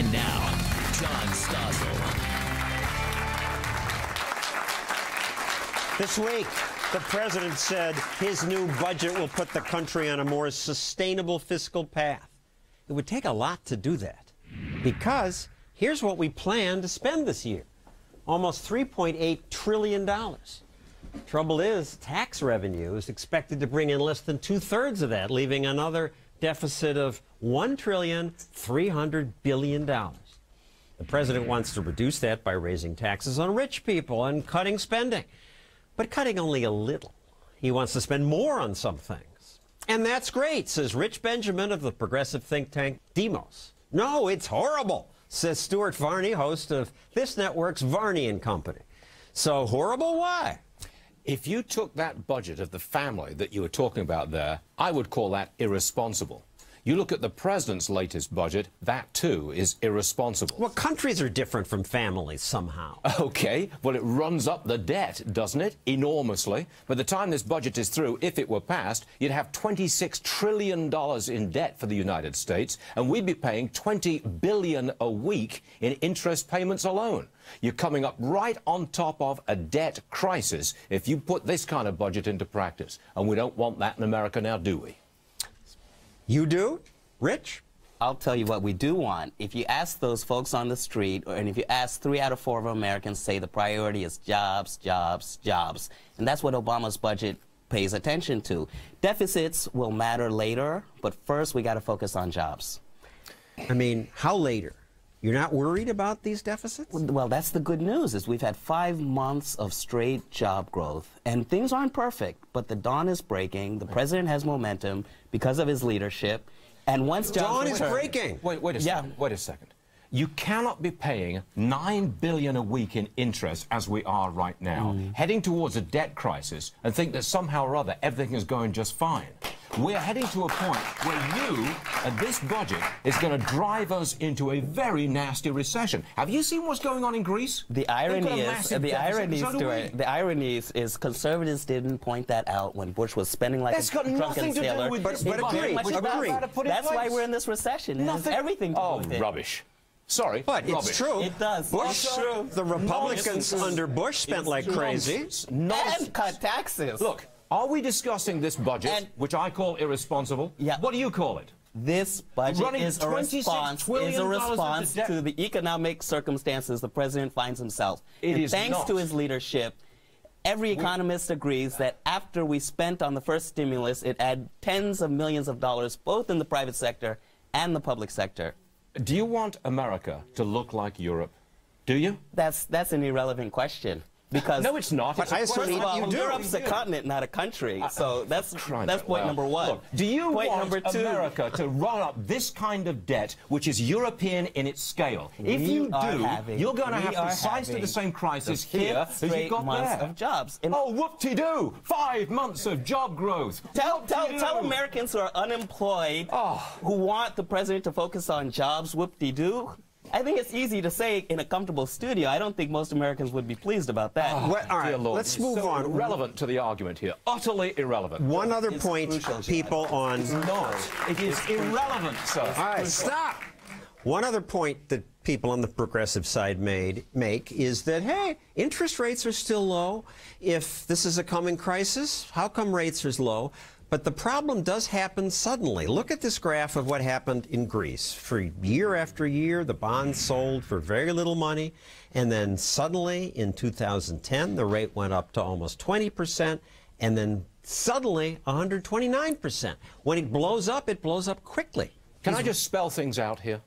And now, John Stossel. This week, the president said his new budget will put the country on a more sustainable fiscal path. It would take a lot to do that, because here's what we plan to spend this year. Almost $3.8 trillion. Trouble is, tax revenue is expected to bring in less than two-thirds of that, leaving another deficit of $1.3 trillion. The president wants to reduce that by raising taxes on rich people and cutting spending. But cutting only a little. He wants to spend more on some things. And that's great, says Rich Benjamin of the progressive think tank Demos. No, it's horrible, says Stuart Varney, host of this network's Varney and Company. So horrible, why? If you took that budget of the family that you were talking about there, I would call that irresponsible. You look at the president's latest budget, that too is irresponsible. Well, countries are different from families somehow. Okay, well, it runs up the debt, doesn't it? Enormously. By the time this budget is through, if it were passed, you'd have $26 trillion in debt for the United States, and we'd be paying $20 billion a week in interest payments alone. You're coming up right on top of a debt crisis if you put this kind of budget into practice. And we don't want that in America now, do we? You do? Rich? I'll tell you what we do want. If you ask those folks on the street, and if you ask 3 out of 4 of Americans, say the priority is jobs, jobs, jobs. And that's what Obama's budget pays attention to. Deficits will matter later, but first we got to focus on jobs. I mean, how later? You're not worried about these deficits? Well, that's the good news, is we've had 5 months of straight job growth, and things aren't perfect, but the dawn is breaking. The president has momentum because of his leadership, and once jobs dawn is breaking. Wait a second. Wait a second. You cannot be paying $9 billion a week in interest as we are right now, heading towards a debt crisis, and think that somehow or other everything is going just fine. We're heading to a point where this budget is going to drive us into a very nasty recession. Have you seen what's going on in Greece? The irony is conservatives didn't point that out when Bush was spending like a drunken sailor. But agree. That's why we're in this recession. It has everything to do with it. Rubbish. Sorry, but rubbish. It's true. It does. Bush, the Republicans under Bush spent like crazy. And cut taxes. Look, are we discussing this budget, which I call irresponsible? Yeah. What do you call it? This budget is a response to the economic circumstances the president finds himself. Thanks to his leadership, every economist agrees that after we spent on the first stimulus, it added tens of millions of dollars, both in the private sector and the public sector. Do you want America to look like Europe? Do you? That's an irrelevant question. Because no, it's not. But I assume Europe's a continent, not a country. So that's point number one. Look, do you want America to run up this kind of debt, which is European in its scale? If you do, you're going to have precisely the same crisis here as you've got there. Of jobs. Oh, whoop-de-doo! 5 months of job growth. Tell Americans who are unemployed, who want the president to focus on jobs, whoop-de-doo. I think it's easy to say in a comfortable studio. I don't think most Americans would be pleased about that. All right, let's move on. Irrelevant to the argument here. Utterly irrelevant. One other point, people on... It's not. It is irrelevant, sir. All right, stop. One other point that people on the progressive side make is that, hey, interest rates are still low. If this is a coming crisis, how come rates are low? But the problem does happen suddenly. Look at this graph of what happened in Greece. For year after year, the bonds sold for very little money. And then suddenly, in 2010, the rate went up to almost 20%. And then suddenly, 129%. When it blows up quickly. Can I just spell things out here?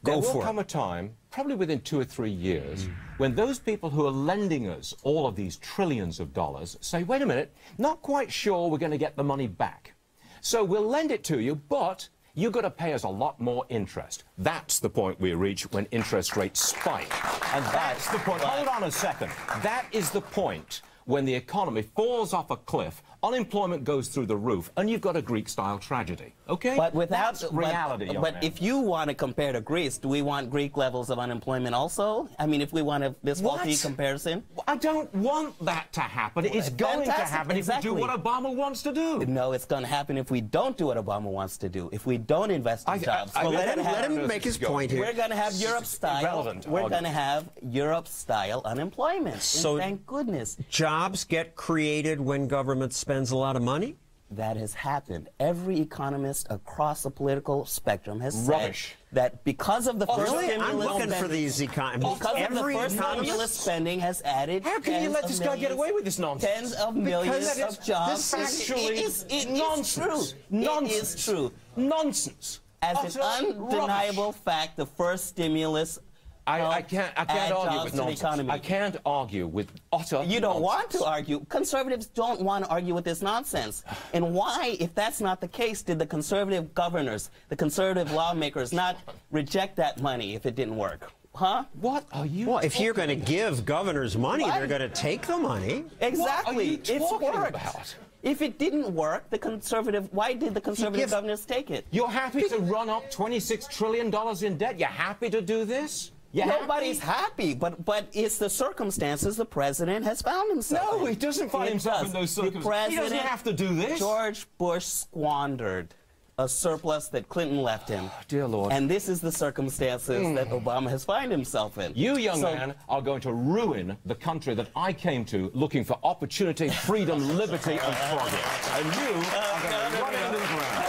There will come a time, probably within 2 or 3 years, when those people who are lending us all of these trillions of dollars say, wait a minute, not quite sure we're going to get the money back. So we'll lend it to you, but you've got to pay us a lot more interest. That's the point we reach when interest rates spike. And that's the point. Hold on a second. That is the point when the economy falls off a cliff unemployment goes through the roof, and you've got a Greek-style tragedy. Okay? But without That's reality. But if you want to compare to Greece, do we want Greek levels of unemployment also? I mean, if we want this faulty comparison? I don't want that to happen. It's going to happen if we do what Obama wants to do. No, it's going to happen if we don't do what Obama wants to do. If we don't invest in jobs. Well, let him make his point here. We're going to have Europe-style. We're going to have Europe-style unemployment. So thank goodness. Jobs get created when government spends a lot of money? That has happened. Every economist across the political spectrum has said that because of the first stimulus I'm looking for these economists. Because of the first stimulus spending has added. How can you let this guy get away with this nonsense? Tens of millions of jobs. This It nonsense. It is true. Nonsense. As an undeniable fact, the first stimulus. I can't argue with nonsense. I can't argue with utter You don't nonsense. want to argue. Conservatives don't want to argue with this nonsense. And why, if that's not the case, did the conservative governors, the conservative lawmakers not reject that money if it didn't work? Huh? What are you Well, if you're going to give governors money, they're going to take the money. Exactly. What are you talking about? If it didn't work, why did the conservative governors take it? You're happy to run up $26 trillion in debt? You're happy to do this? Nobody's happy, but it's the circumstances the president has found himself in. No, he doesn't find himself in those circumstances. He doesn't have to do this. George Bush squandered a surplus that Clinton left him. Dear Lord. And this is the circumstances that Obama has found himself in. You, young man, are going to ruin the country that I came to looking for opportunity, freedom, liberty, and progress. And you are going to run into the ground.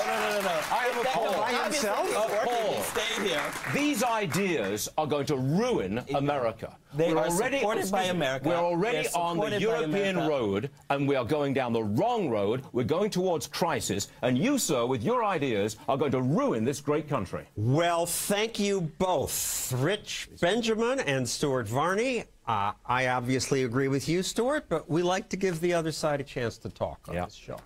I am appalled. By himself? Stay here. These ideas are going to ruin America. They are supported by America. We're already on the European road, and we are going down the wrong road. We're going towards crisis, and you, sir, with your ideas, are going to ruin this great country. Well, thank you both, Rich Benjamin and Stuart Varney. I obviously agree with you, Stuart, but we like to give the other side a chance to talk on this show.